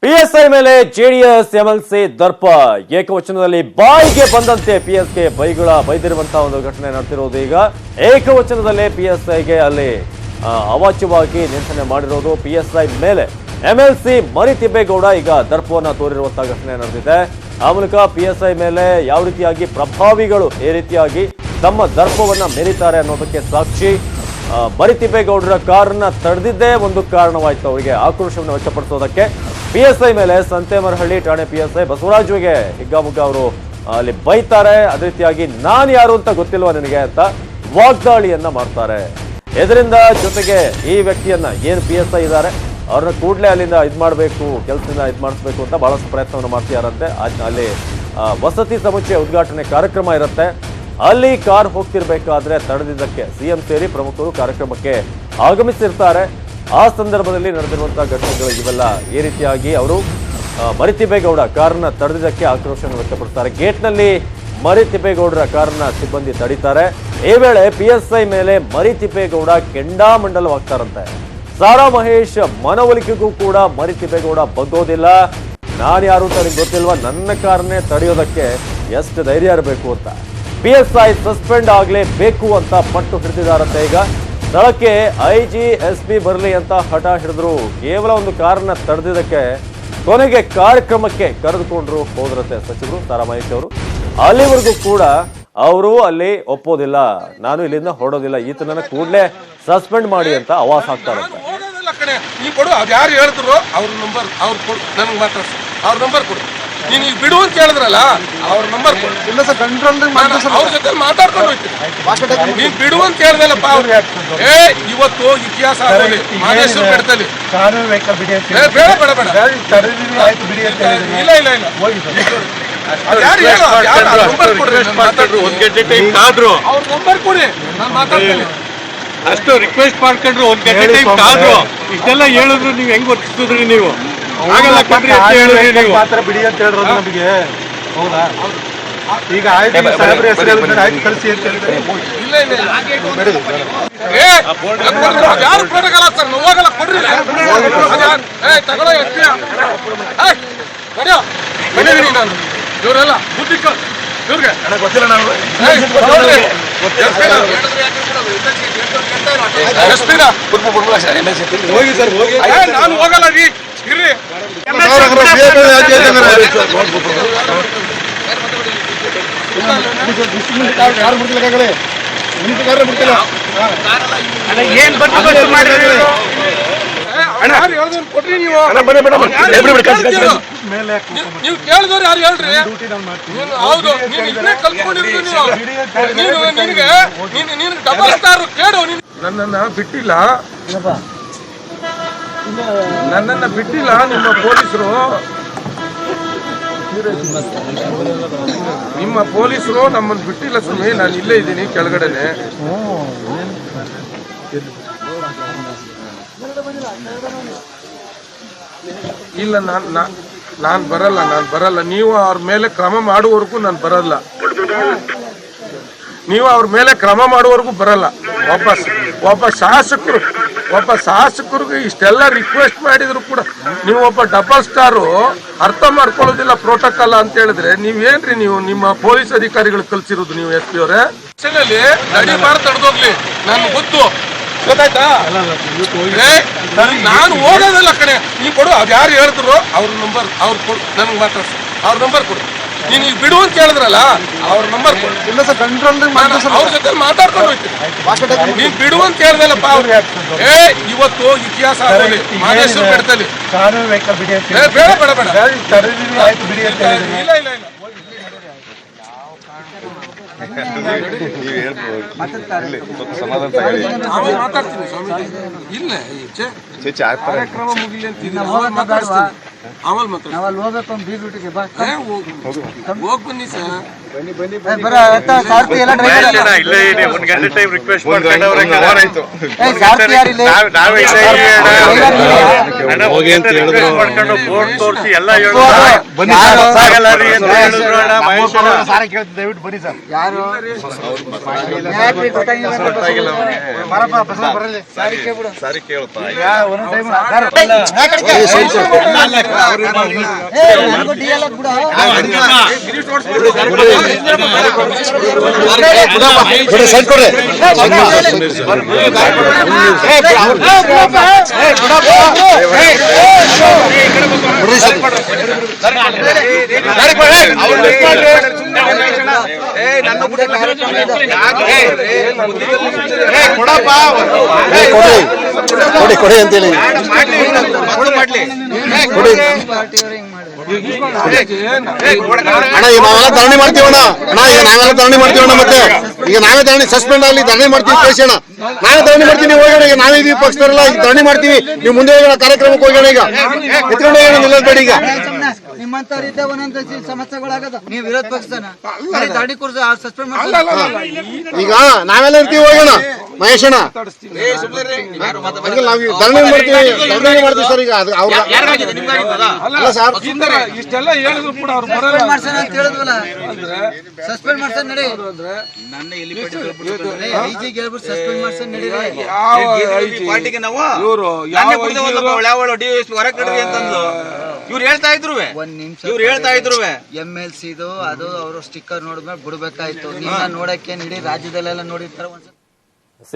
PSI ಮೇಲೆ JDS MLC ದರ್ಪ ಏಕವಚನದಲ್ಲಿ ಬಾಯಿಗೆ ಬಂದಂತೆ ಪಿಎಸ್ಗೆ ಬೈದಿರುವಂತಹ ಒಂದು ಘಟನೆ ನಡೆದಿರೋದು. ಈಗ ಏಕವಚನದಲ್ಲೇ ಪಿಎಸ್ಐಗೆ ಅಲ್ಲಿ ಅವಾಚ್ಯವಾಗಿ ನಿಂದನೆ ಮಾಡಿರೋದು. ಪಿಎಸ್ಐ ಮೇಲೆ ಎಂಎಲ್ಸಿ ಮರಿತಿಬ್ಬೇಗೌಡ ಈಗ ದರ್ಪವನ್ನ ತೋರಿರುವಂತಹ ಘಟನೆ ನಡೆದಿದೆ. ಆ ಮೂಲಕ ಪಿಎಸ್ಐ ಮೇಲೆ ಯಾವ ರೀತಿಯಾಗಿ ಪ್ರಭಾವಿಗಳು ಈ ರೀತಿಯಾಗಿ ತಮ್ಮ ದರ್ಪವನ್ನ ಮೆರೀತಾರೆ ಅನ್ನೋದಕ್ಕೆ ಸಾಕ್ಷಿ. ಮರಿತಿಬ್ಬೇಗೌಡರ ಕಾರನ್ನ ತಡೆದಿದ್ದೇ ಒಂದು ಕಾರಣವಾಯ್ತು ಅವರಿಗೆ ಆಕ್ರೋಶವನ್ನು ವ್ಯಕ್ತಪಡಿಸೋದಕ್ಕೆ. ಪಿಎಸ್ಐ ಮೇಲೆ ಸಂತೇಮರಹಳ್ಳಿ ಠಾಣೆ ಪಿಎಸ್ಐ ಬಸವರಾಜುಗೆ ಹಿಗ್ಗಾಮುಗ್ಗ ಅವರು ಅಲ್ಲಿ ಬೈತಾರೆ. ಅದೇ ರೀತಿಯಾಗಿ ನಾನು ಯಾರು ಅಂತ ಗೊತ್ತಿಲ್ವಾ ನಿನಗೆ ಅಂತ ವಾಗ್ದಾಳಿಯನ್ನ ಮಾಡ್ತಾರೆ. ಇದರಿಂದ ಜೊತೆಗೆ ಈ ವ್ಯಕ್ತಿಯನ್ನ ಏನು ಪಿಎಸ್ಐ ಇದ್ದಾರೆ ಅವ್ರನ್ನ ಕೂಡಲೇ ಅಲ್ಲಿಂದ ಮಾಡಬೇಕು, ಕೆಲಸದಿಂದ ಮಾಡಿಸ್ಬೇಕು ಅಂತ ಬಹಳಷ್ಟು ಪ್ರಯತ್ನವನ್ನು ಮಾಡ್ತಿದಾರಂತೆ. ಅಲ್ಲಿ ವಸತಿ ಸಮುಚ್ಚಯ ಉದ್ಘಾಟನೆ ಕಾರ್ಯಕ್ರಮ ಇರುತ್ತೆ. ಅಲ್ಲಿ ಕಾರ್ ಹೋಗ್ತಿರ್ಬೇಕಾದ್ರೆ ತಡೆದಿದ್ದಕ್ಕೆ ಸಿಎಂ ಸೇರಿ ಪ್ರಮುಖರು ಕಾರ್ಯಕ್ರಮಕ್ಕೆ ಆಗಮಿಸಿರ್ತಾರೆ. ಆ ಸಂದರ್ಭದಲ್ಲಿ ನಡೆದಿರುವಂತಹ ಘಟನೆಗಳು ಇವೆಲ್ಲ. ಈ ರೀತಿಯಾಗಿ ಅವರು ಮರಿತಿಬ್ಬೇಗೌಡ ಕಾರನ್ನ ತಡೆದಿದ್ದಕ್ಕೆ ಆಕ್ರೋಶವನ್ನು ವ್ಯಕ್ತಪಡಿಸ್ತಾರೆ. ಗೇಟ್ನಲ್ಲಿ ಮರಿತಿಬ್ಬೇಗೌಡರ ಕಾರನ್ನ ಸಿಬ್ಬಂದಿ ತಡೀತಾರೆ. ಈ ವೇಳೆ ಪಿಎಸ್ಐ ಮೇಲೆ ಮರಿತಿಬ್ಬೇಗೌಡ ಕೆಂಡಾಮಂಡಲವಾಗ್ತಾರಂತೆ. ಸಾರಾ ಮಹೇಶ್ ಮನವೊಲಿಕೆಗೂ ಕೂಡ ಮರಿತಿಬ್ಬೇಗೌಡ ಬಗ್ಗೋದಿಲ್ಲ. ನಾನು ಯಾರು ಅಂತ ನಿಮ್ಗೆ ಗೊತ್ತಿಲ್ವಾ, ನನ್ನ ಕಾರನ್ನೇ ತಡೆಯೋದಕ್ಕೆ ಎಷ್ಟು ಧೈರ್ಯ ಇರಬೇಕು ಅಂತ. ಪಿಎಸ್ಐ ಸಸ್ಪೆಂಡ್ ಆಗಲೇಬೇಕು ಅಂತ ಪಟ್ಟು ಹಿಡಿದಿದ್ದಾರಂತೆ. ಈಗ ಸ್ಥಳಕ್ಕೆ ಐಜಿ ಎಸ್ಪಿ ಬರಲಿ ಅಂತ ಹಠ ಹಿಡಿದ್ರು. ಕೇವಲ ಒಂದು ಕಾರನ್ನ ತಡೆದಿದ್ದಕ್ಕೆ ಕೊನೆಗೆ ಕಾರ್ಯಕ್ರಮಕ್ಕೆ ಕರೆದುಕೊಂಡ್ರು ಹೋದ್ರಂತೆ ಸಚಿವರು ಸಾರಾ ಮಹೇಶ್ ಅವರು. ಅಲ್ಲಿವರೆಗೂ ಕೂಡ ಅವರು ಅಲ್ಲಿ ಒಪ್ಪೋದಿಲ್ಲ, ನಾನು ಇಲ್ಲಿಂದ ಹೊರಡೋದಿಲ್ಲ, ಈತನನ್ನ ಕೂಡಲೇ ಸಸ್ಪೆಂಡ್ ಮಾಡಿ ಅಂತ ಆವಾಸ ಹಾಕ್ತಾರಂತೆ. ಯಾರು ಹೇಳಿದ್ರು ಅವ್ರ ನಂಬರ್ ನನಗೆ ಮಾತ್ರ ಅವ್ರ ನಂಬರ್ ಕೊಡು. ನೀನು ಈಗ ಬಿಡು ಅಂತ ಹೇಳಿದ್ರಲ್ಲ, ಅವ್ರ ನಂಬರ್ ಕೊಡು. ಇಲ್ಲ ಸರ್, ಕಂಟ್ರೋಲ್ ಅವ್ರ ಜೊತೆ ಮಾತಾಡ್ಕೊಂಡು ಹೋಗ್ತೀನಿ. ನೀನ್ ಬಿಡು ಅಂತ ಹೇಳಿದಲ್ಲಪ್ಪ ಅವ್ರು. ಇವತ್ತು ಇತಿಹಾಸ ಮಾದೇಶ್ವರ ಬೆಟ್ಟದಲ್ಲಿ ಬೇಡ ಬೇಡ ಬೇಡ ಇಲ್ಲ ಇಲ್ಲ ಇಲ್ಲ ಅವ್ರ ನಂಬರ್ ಕೊಡಿ, ನಾನು ಮಾತಾಡ್ತೀನಿ. ಅಷ್ಟು ರಿಕ್ವೆಸ್ಟ್ ಮಾಡ್ಕೊಂಡ್ರು, ಒಂದ್ ಗಂಟೆ ಟೈಮ್ ಕಾದ್ರು. ಇಷ್ಟೆಲ್ಲ ಹೇಳಿದ್ರು ನೀವು ಹೆಂಗ್ ವರ್ತಿಸಿದ್ರಿ? ನೀವು ಆಗಲ್ಲ ಕಣ್ರಿ ಅಂತ ಹೇಳಿದ್ರಿ, ನೀವು ಮಾತ್ರ ಬಿಡಿ ಅಂತ ಹೇಳಿರೋದು ನಮಗೆ. ಹೌದಾ? ಈಗ ಆಯ್ತು, ಸಾಹೇಬ್ರ ಹೆಸರು ಆಯ್ತು ಕಳಿಸಿ ಅಂತ ಹೇಳಿದ್ರೆ ಇಲ್ಲ ಇಲ್ಲ ಯಾರು ಪ್ರೋಟೋಕಾಲ್ ಆಗ್ತಾರೆ, ಹೋಗಲ್ಲ ಕೊಡ್ರಿ. ತಗೊಳ್ಳೋ ನಡೆಯೋ ನಾನು ಇವರೆಲ್ಲ ಬುದ್ಧಿ ಇವ್ರಿಗೆ ಗೊತ್ತಿಲ್ಲ. ನಾನು ಹೋಗಿ ಸರ್, ಹೋಗಿ. ನಾನು ಹೋಗಲ್ಲ ರೀ, ಇರ್ರಿ. ಕೊಟ್ರಿ ನೀವು ನೀವು ಕೇಳಿದವ್ರು ಯಾರು ಹೇಳ್ರಿ? ಹೌದು, ನೀನು ಇದನ್ನೇ ಕಲ್ತ್ಕೊಂಡಿರೋದು. ನಿನಗೆ ಡಬಲ್ ಸ್ಟಾರ್ ಕೇಳು. ನನ್ನನ್ನ ಬಿಟ್ಟಿಲ್ಲ ನಿಮ್ಮ ಪೊಲೀಸರು. ನಿಮ್ಮ ಪೊಲೀಸರು ನಮ್ಮನ್ನು ಬಿಟ್ಟಿಲ್ಲ ಸ್ವಾಮಿ. ನಾನು ಇಲ್ಲೇ ಇದ್ದೀನಿ ಕೆಳಗಡೆನೆ. ಇಲ್ಲ ನಾನು ಬರಲ್ಲ. ನೀವು ಅವ್ರ ಮೇಲೆ ಕ್ರಮ ಮಾಡುವವರೆಗೂ ನಾನು ಬರಲ್ಲ. ನೀವು ಅವ್ರ ಮೇಲೆ ಕ್ರಮ ಮಾಡುವವರೆಗೂ ಬರಲ್ಲ. ಒಬ್ಬ ಶಾಸಕರಿಗೆ ಇಷ್ಟೆಲ್ಲ ರಿಕ್ವೆಸ್ಟ್ ಮಾಡಿದ್ರು ಕೂಡ ನೀವು ಒಬ್ಬ ಡಬಲ್ ಸ್ಟಾರು ಅರ್ಥ ಮಾಡ್ಕೊಳ್ಳೋದಿಲ್ಲ ಪ್ರೋಟೋಕಾಲ್ ಅಂತ ಹೇಳಿದ್ರೆ ನೀವೇನ್ರಿ? ನೀವು ನಿಮ್ಮ ಪೊಲೀಸ್ ಅಧಿಕಾರಿಗಳು ಕಲ್ಸಿರೋದು ನೀವು ಎಸ್ ಪಿ ಅವರೇ ನಡಿಬಾರ್ದು, ತಡೆದೋಗ್ಲಿ. ನನ್ಗೆ ಗೊತ್ತು, ಗೊತ್ತಾಯ್ತಾ? ನಾನು ಹೋಗೋದಲ್ಲ ಕಣೆ. ನೀ ಕೊಡು, ಅದು ಯಾರು ಹೇಳಿದ್ರು ಅವ್ರ ನಂಬರ್ ನನಗೆ ಮಾತ್ರ ಅವ್ರ ನಂಬರ್ ಕೊಡು. ನೀನು ಈಗ ಬಿಡು ಅಂತ ಹೇಳಿದ್ರಲ್ಲ, ಅವ್ರ ನಂಬರ್ ಕೊಡು. ಇಲ್ಲ ಸರ್, ಕಂಟ್ರೋಲ್ ಅವ್ರ ಜೊತೆ ಮಾತಾಡ್ಕೊಂಡು ಹೋಗ್ತೀನಿ. ನೀನ್ ಬಿಡು ಅಂತ ಹೇಳಿದಲ್ಲಪ್ಪ ಅವ್ರು. ಇವತ್ತು ಇತಿಹಾಸ ಮಾದೇಶ್ವರ ಬೆಟ್ಟದಲ್ಲಿ ಬೇಡ ಬೇಡ ಬೇಡ ಇಲ್ಲ ಇಲ್ಲ ಇಲ್ಲ ಮಾತಾಡ್ತೀನಿ ಸ್ವಾಮಿ. ಇಲ್ಲ ಕಾರ್ಯಕ್ರಮ ಮುಗಿಲಿ ಅಂತೀನಿ. ಆಮೇಲೆ ಮಾತಾಡ್ತೀನಿ. ಹೋಗ್ ಬನ್ನಿ ಸರ್. ಇಲ್ಲೇ ಇದೆ 1 ಗಂಟೆ ಟೈಮ್ ರಿಕ್ವೆಸ್ಟ್ ಮಾಡ್ಕೊಂಡವ್ರೆ ಹೋಗಿ ಅಂತ ಹೇಳಿದ್ರು ಮಾಡ್ಕೊಂಡು ಬೋರ್ಡ್ ತೋರಿಸಿ ಎಲ್ಲ ಹೇಳಿದ್ರು ದಯವಿಟ್ಟು ಬನ್ನಿ ಸರ್. ಸಾರಿ ಕೇಳಪ್ಪ ಸೈಡ್ ಕೊಡ್ರಿ. ಕೊಡಿ ಕೊಡಿ ಅಂತೇಳಿ ಅಣ್ಣ ಈಗ ನಾವೆಲ್ಲ ಧರಣಿ ಮಾಡ್ತೀವಣ್ಣ. ಈಗ ನಾವೆಲ್ಲ ಧರಣಿ ಮಾಡ್ತೀವಣ್ಣ. ಮತ್ತೆ ಈಗ ನಾವೇ ಧರಣಿ ಸಸ್ಪೆಂಡ್ ಆಗಲಿ ಧರಣಿ ಮಾಡ್ತೀವಿ ಕಳಿಸೋಣ. ನಾವೇ ಧರಣಿ ಮಾಡ್ತೀವಿ, ನೀವು ಹೋಗೋಣ. ಈಗ ನಾವೇ ಇದೀವಿ ಪಕ್ಷದವರೆಲ್ಲ, ಈಗ ಧರಣಿ ಮಾಡ್ತೀವಿ. ನೀವು ಮುಂದೆ ಹೋಗೋಣ, ಕಾರ್ಯಕ್ರಮಕ್ಕೆ ಹೋಗೋಣ. ಈಗ ಎತ್ಕೊಂಡು ಹೋಗೋಣ, ನಿಲ್ಲಬೇಡಿ. ಈಗ ನಿಮ್ಮಂತವ್ರಿದ್ದ ಒಂದೊಂದು ಸಮಸ್ಯೆಗಳಾಗದ. ನೀವು ವಿರೋಧ ಪಕ್ಷದನ ದಾಡಿ ಕೂರ್ಸ ಸಸ್ಪೆಂಡ್ ಈಗ ನಾವೆಲ್ಲ ಇರ್ತೀವಿ, ಹೋಗೋಣ ಮಹೇಶಣ್ಣ. ನಾವು ಧರಣಿ ಮಾಡ್ತೀವಿ ಸರ್. ಈಗ ಅಲ್ಲ ಸರ್, ಇಷ್ಟೆಲ್ಲ ಹೇಳಿದ್ರು ಕೂಡ ಅವ್ರು ಬರಲ್ಲ ಮಾಡ್ಸೋಣ ಅಂತ ಹೇಳಿದ್ವಲ್ಲ. ಸಸ್ಪೆಂಡ್ ಮಾಡ್ಸೋಣ ನಡಿ. ನನ್ನ ಐಜಿಗೆ ಹೇಳ್ಬಿಟ್ಟು ಸಸ್ಪೆಂಡ್ ಮಾಡ್ಸೋಣ ನಡಿ. ಪಾರ್ಟಿಗೆ ನಾವು ಇವರು ಇವ್ರು ಹೇಳ್ತಾ ಇದ್ರು MLC ಅದು ಅವರು ಸ್ಟಿಕ್ಕರ್ ನೋಡಿದ್ಮೇಲೆ ಬಿಡ್ಬೇಕಾಯ್ತು. ನಿನ್ನ ನೋಡಕ್ಕೆ ಇಡೀ ರಾಜ್ಯದಲ್ಲೆಲ್ಲ ನೋಡಿರ್ತಾರೆ.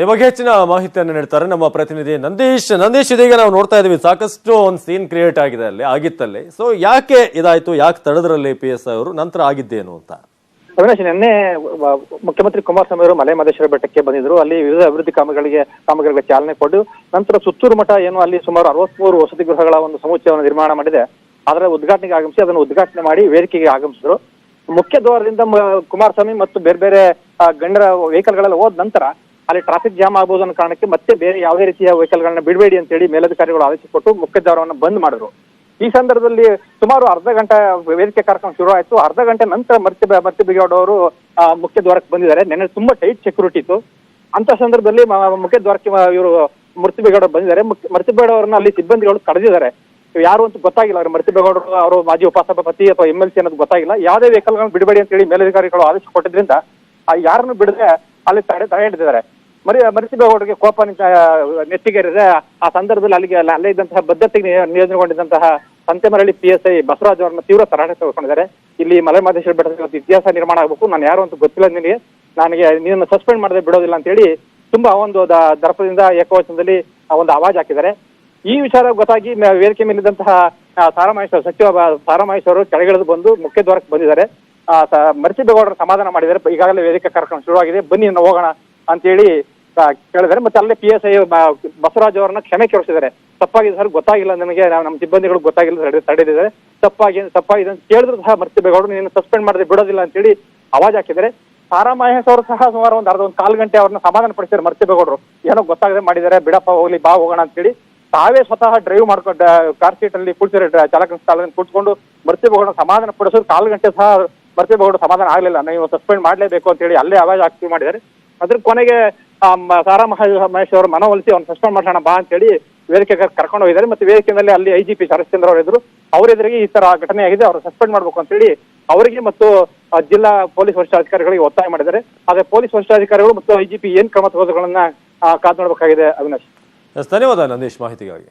ಈ ಬಗ್ಗೆ ಹೆಚ್ಚಿನ ಮಾಹಿತಿಯನ್ನು ನೀಡ್ತಾರೆ ನಮ್ಮ ಪ್ರತಿನಿಧಿ ನಂದೀಶ್. ಇದೀಗ ನಾವು ನೋಡ್ತಾ ಇದೀವಿ, ಸಾಕಷ್ಟು ಒಂದು ಸೀನ್ ಕ್ರಿಯೇಟ್ ಆಗಿದೆ ಆಗಿತ್ತಲ್ಲಿ. ಸೊ ಯಾಕೆ ಇದಾಯ್ತು, ಯಾಕೆ ತಡೆದ್ರಲ್ಲಿ PSI ಅವರು, ನಂತರ ಆಗಿದ್ದೇನು ಅಂತ? ಅವಿನಾಶ್, ನಿನ್ನೆ ಮುಖ್ಯಮಂತ್ರಿ ಕುಮಾರಸ್ವಾಮಿ ಅವರು ಮಲೆ ಮಹದೇಶ್ವರ ಬೆಟ್ಟಕ್ಕೆ ಬಂದಿದ್ರು. ಅಲ್ಲಿ ವಿವಿಧ ಅಭಿವೃದ್ಧಿ ಕಾಮಗಾರಿಗಳಿಗೆ ಚಾಲನೆ ಕೊಟ್ಟು ನಂತರ ಸುತ್ತೂರು ಮಠ ಏನು ಅಲ್ಲಿ ಸುಮಾರು 63 ವಸತಿ ಗೃಹಗಳ ಒಂದು ಸಮುಚ್ಚಯವನ್ನು ನಿರ್ಮಾಣ ಮಾಡಿದೆ. ಅದರ ಉದ್ಘಾಟನೆಗೆ ಆಗಮಿಸಿ ಅದನ್ನು ಉದ್ಘಾಟನೆ ಮಾಡಿ ವೇದಿಕೆಗೆ ಆಗಮಿಸಿದ್ರು. ಮುಖ್ಯ ದ್ವಾರದಿಂದ ಕುಮಾರಸ್ವಾಮಿ ಮತ್ತು ಬೇರೆ ಬೇರೆ ಗಣ್ಯರ ವೆಹಿಕಲ್ ಗಳೆಲ್ಲ ಹೋದ ನಂತರ ಅಲ್ಲಿ ಟ್ರಾಫಿಕ್ ಜಾಮ್ ಆಗಬಹುದು ಅನ್ನೋ ಕಾರಣಕ್ಕೆ ಮತ್ತೆ ಬೇರೆ ಯಾವುದೇ ರೀತಿಯ ವೆಹಿಕಲ್ ಗಳನ್ನ ಬಿಡಬೇಡಿ ಅಂತ ಹೇಳಿ ಮೇಲಧಿಕಾರಿಗಳು ಆದೇಶ ಕೊಟ್ಟು ಮುಖ್ಯ ದ್ವಾರವನ್ನು ಬಂದ್ ಮಾಡಿದ್ರು. ಈ ಸಂದರ್ಭದಲ್ಲಿ ಸುಮಾರು ಅರ್ಧ ಗಂಟೆ ವೇದಿಕೆ ಕಾರ್ಯಕ್ರಮ ಶುರು ಆಯ್ತು. ಅರ್ಧ ಗಂಟೆ ನಂತರ ಮರ್ತಿ ಬಿಗೌಡ ಅವರು ಮುಖ್ಯ ದ್ವಾರಕ್ಕೆ ಬಂದಿದ್ದಾರೆ. ನೆನ್ನೆ ತುಂಬಾ ಟೈಟ್ ಸೆಕ್ಯೂರಿಟಿ ಇತ್ತು. ಅಂತ ಸಂದರ್ಭದಲ್ಲಿ ಮುಖ್ಯ ದ್ವಾರಕ್ಕೆ ಇವರು ಮರ್ತಿ ಬಿಗೌಡ ಬಂದಿದ್ದಾರೆ. ಮರ್ತಿ ಬಿಗೌಡ ಅವರನ್ನ ಅಲ್ಲಿ ಸಿಬ್ಬಂದಿಗಳು ಕರೆದಿದ್ದಾರೆ. ಯಾರು ಅಂತ ಗೊತ್ತಾಗಿಲ್ಲ. ಅವ್ರು ಮರ್ತಿ ಬಿಗೌಡರು ಅವರು ಮಾಜಿ ಉಪಸಭಾಪತಿ ಅಥವಾ MLC ಅನ್ನೋದು ಗೊತ್ತಾಗಿಲ್ಲ. ಯಾವುದೇ ವೆಹಿಕಲ್ ಗಳನ್ನ ಬಿಡಬೇಡಿ ಅಂತ ಹೇಳಿ ಮೇಲಧಿಕಾರಿಗಳು ಆದೇಶ ಕೊಟ್ಟಿದ್ರಿಂದ ಯಾರನ್ನು ಬಿಡದೆ ಅಲ್ಲಿ ತಡೆ ಹಿಡಿದಿದ್ದಾರೆ. ಮರ್ತಿ ಬಿಗೌಡರಿಗೆ ಕೋಪ ನೆತ್ತಿಗೇರಿದೆ. ಆ ಸಂದರ್ಭದಲ್ಲಿ ಅಲ್ಲೇ ಇದ್ದಂತಹ ಬದ್ಧತೆಗೆ ನಿಯೋಜನೆಗೊಂಡಿದ್ದಂತಹ ಸಂತೆಮರಳಿ PSI ಬಸವರಾಜ್ ಅವರನ್ನ ತೀವ್ರ ತರಾಟೆ ತೆಗೆದುಕೊಂಡಿದ್ದಾರೆ. ಇಲ್ಲಿ ಮಲೆ ಮಹದೇಶ್ವರ ಬೆಟ್ಟದಲ್ಲಿ ಇತಿಹಾಸ ನಿರ್ಮಾಣ ಆಗಬೇಕು, ನಾನು ಯಾರು ಅಂತ ಗೊತ್ತಿಲ್ಲ ನನಗೆ ನೀನು ಸಸ್ಪೆಂಡ್ ಮಾಡದೆ ಬಿಡೋದಿಲ್ಲ ಅಂತ ಹೇಳಿ ತುಂಬಾ ಒಂದು ದರ್ಪದಿಂದ ಏಕವಚನದಲ್ಲಿ ಒಂದು ಆವಾಜ್ ಹಾಕಿದ್ದಾರೆ. ಈ ವಿಚಾರ ಗೊತ್ತಾಗಿ ವೇದಿಕೆ ಮೇಲಿದ್ದಂತಹ ಸಚಿವ ಸಾರಾಮಹೇಶ್ವರ ಕೆಳಗಿಳಿದು ಬಂದು ಮುಖ್ಯ ದ್ವಾರಕ್ಕೆ ಬಂದಿದ್ದಾರೆ. ಮರ್ತಿ ಬಿಗೌಡರ ಸಮಾಧಾನ ಮಾಡಿದ್ದಾರೆ. ಈಗಾಗಲೇ ವೇದಿಕೆ ಕಾರ್ಯಕ್ರಮ ಶುರುವಾಗಿದೆ, ಬನ್ನಿ ಹೋಗೋಣ ಅಂತ ಹೇಳಿ ಕೇಳಿದ್ದಾರೆ. ಮತ್ತೆ ಅಲ್ಲೇ PSI ಬಸವರಾಜ್ ಅವರನ್ನ ಕ್ಷಮೆ ಕೇಳಿಸಿದ್ದಾರೆ. ತಪ್ಪಾಗಿದೆ ಸರ್, ಗೊತ್ತಾಗಿಲ್ಲ ನನಗೆ, ನಮ್ಮ ಸಿಬ್ಬಂದಿಗಳು ಗೊತ್ತಾಗಿಲ್ಲ, ತಡೆದಿದ್ದಾರೆ, ತಪ್ಪಾಗಿದೆ ಅಂತ ಕೇಳಿದ್ರು ಸಹ ಮರ್ತಿ ಬಿಗೌಡರು ನೀನು ಸಸ್ಪೆಂಡ್ ಮಾಡದೆ ಬಿಡೋದಿಲ್ಲ ಅಂತ ಹೇಳಿ ಆವಾಜ್ ಹಾಕಿದ್ದಾರೆ. ಸಾರಾ ಮಹೇಶ್ ಅವರು ಸಹ ಸುಮಾರು ಒಂದು ಕಾಲು ಗಂಟೆ ಅವ್ರನ್ನ ಸಮಾಧಾನ ಪಡಿಸಿದ್ದಾರೆ. ಮರ್ತಿ ಬಿಗೌಡರು ಏನೋ ಗೊತ್ತಾಗದೆ ಮಾಡಿದ್ದಾರೆ, ಬಿಡಪ್ಪ ಹೋಗ್ಲಿ, ಬಾ ಹೋಗೋಣ ಅಂತ ಹೇಳಿ ತಾವೇ ಸ್ವತಃ ಡ್ರೈವ್ ಮಾಡ್ಕೊಂಡು ಕಾರ್ ಸೀಟ್ ಅಲ್ಲಿ ಕೂಡ್ಸಿದ್ರೆ ಚಾಲಕನ ಸ್ಥಳದಲ್ಲಿ ಕೂತ್ಕೊಂಡು ಮರ್ತಿ ಬಿಗೌಡರ ಸಮಾಧಾನ ಪಡಿಸೋದು. ಕಾಲು ಗಂಟೆ ಸಹ ಮರ್ತಿ ಬಿಗೌಡ ಸಮಾಧಾನ ಆಗ್ಲಿಲ್ಲ. ನೀವು ಸಸ್ಪೆಂಡ್ ಮಾಡ್ಲೇಬೇಕು ಅಂತ ಹೇಳಿ ಅಲ್ಲೇ ಆವಾಜ್ ಹಾಕಿ ಮಾಡಿದ್ದಾರೆ. ಅದ್ರ ಕೊನೆಗೆ ಸಾರಾ ಮಹೇಶ್ ಅವರು ಮನವೊಲಿಸಿ ಅವ್ನು ಸಸ್ಪೆಂಡ್ ಮಾಡೋಣ ಬಾ ಅಂತ ಹೇಳಿ ವೇದಿಕೆ ಕರ್ಕೊಂಡು ಹೋಗಿದ್ದಾರೆ. ಮತ್ತೆ ವೇದಿಕೆಯಲ್ಲಿ ಅಲ್ಲಿ IGP ಶರಶ್ಚಂದ್ರ ಅವರು ಇದ್ರು. ಅವರೆದುರಿಗೆ ಈ ತರ ಘಟನೆ ಆಗಿದೆ, ಅವ್ರು ಸಸ್ಪೆಂಡ್ ಮಾಡ್ಬೇಕು ಅಂತ ಹೇಳಿ ಅವರಿಗೆ ಮತ್ತು ಜಿಲ್ಲಾ ಪೊಲೀಸ್ ವರಿಷ್ಠಾಧಿಕಾರಿಗಳಿಗೆ ಒತ್ತಾಯ ಮಾಡಿದ್ದಾರೆ. ಆದ್ರೆ ಪೊಲೀಸ್ ವರಿಷ್ಠಾಧಿಕಾರಿಗಳು ಮತ್ತು IGP ಏನ್ ಕ್ರಮ ತೆಗೆದುಕೊಳ್ಳೋದನ್ನ ಕಾದು ನೋಡಬೇಕಾಗಿದೆ. ಅವಿನಾಶ್, ಧನ್ಯವಾದ ನಂದೀಶ್ ಮಾಹಿತಿಗಾಗಿ.